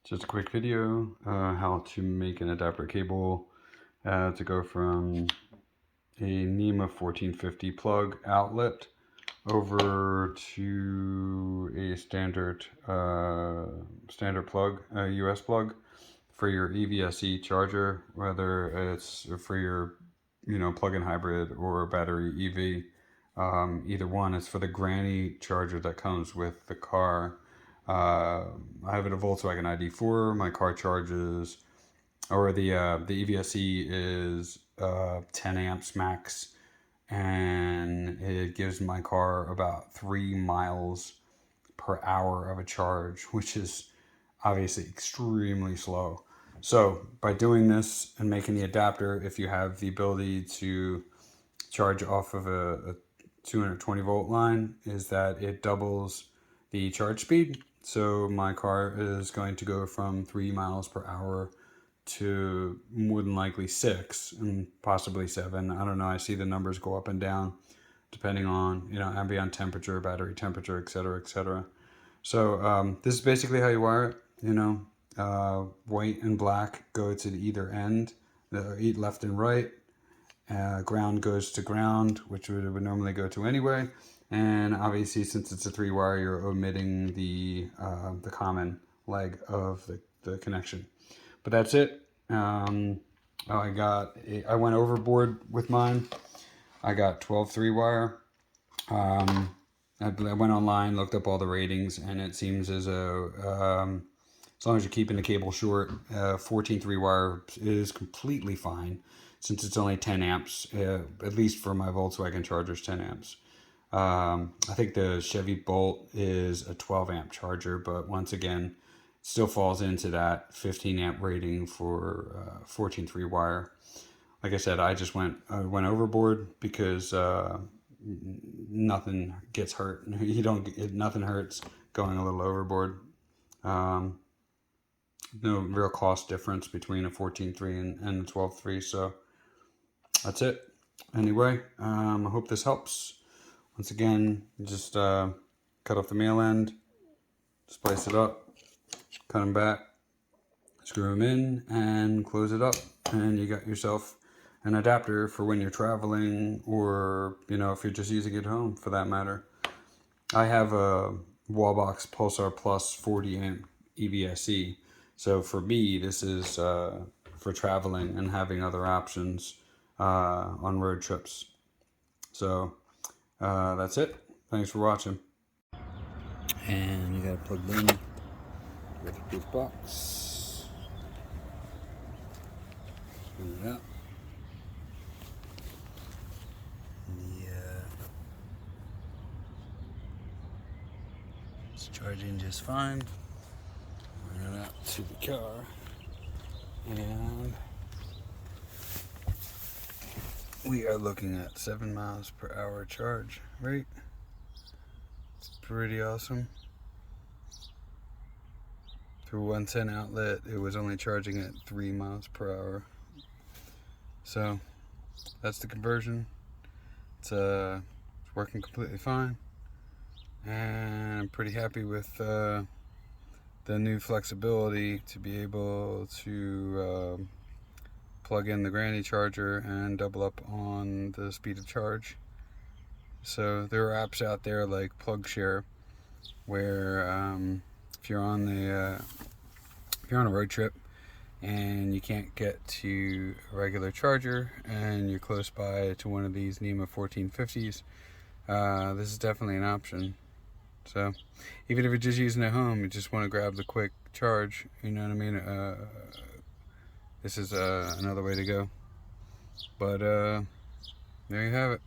Just a quick video, how to make an adapter cable to go from a NEMA 1450 plug outlet over to a standard plug, a US plug for your EVSE charger, whether it's for your plug-in hybrid or battery EV. Either one is for the granny charger that comes with the car. I have a Volkswagen ID4. My car charges, or the EVSE is 10 amps max, and it gives my car about 3 miles per hour of a charge, which is obviously extremely slow. So by doing this and making the adapter, if you have the ability to charge off of a 220 volt line, is that it doubles the charge speed. So my car is going to go from 3 miles per hour to more than likely 6 and possibly 7. I don't know. I see the numbers go up and down depending on ambient temperature, battery temperature, etc., etc. So this is basically how you wire it. White and black go to either end, left and right. Ground goes to ground, which would normally go to anyway. And obviously, since it's a 3-wire, you're omitting the common leg of the connection. But that's it. I went overboard with mine. I got 12 3-wire. I went online, looked up all the ratings, and it seems as though as long as you're keeping the cable short, 14 3-wire is completely fine, since it's only 10 amps, at least for my Volkswagen chargers, 10 amps. I think the Chevy Bolt is a 12 amp charger, but once again, still falls into that 15 amp rating for 14 3-wire. Like I said, I just went overboard because nothing gets hurt. Nothing hurts going a little overboard. No real cost difference between a 14.3 and a 12.3, so that's it. Anyway, I hope this helps. Once again, just cut off the male end, splice it up, cut them back, screw them in, and close it up, and you got yourself an adapter for when you're traveling, or if you're just using it at home, for that matter. I have a Wallbox Pulsar Plus 40 amp EVSE, so for me this is for traveling and having other options on road trips. So that's it. Thanks for watching. And you got it plugged in with a big box. Screw it up. It's charging just fine. Run it out to the car, and we are looking at 7 miles per hour charge rate. It's pretty awesome. Through 110 outlet, it was only charging at 3 miles per hour. So that's the conversion. It's working completely fine, and I'm pretty happy with the new flexibility to be able to plug in the granny charger and double up on the speed of charge. So there are apps out there like PlugShare where if you're on a road trip and you can't get to a regular charger and you're close by to one of these NEMA 1450s, this is definitely an option. So even if you're just using it at home, you just want to grab the quick charge, you know what I mean? This is another way to go. But there you have it.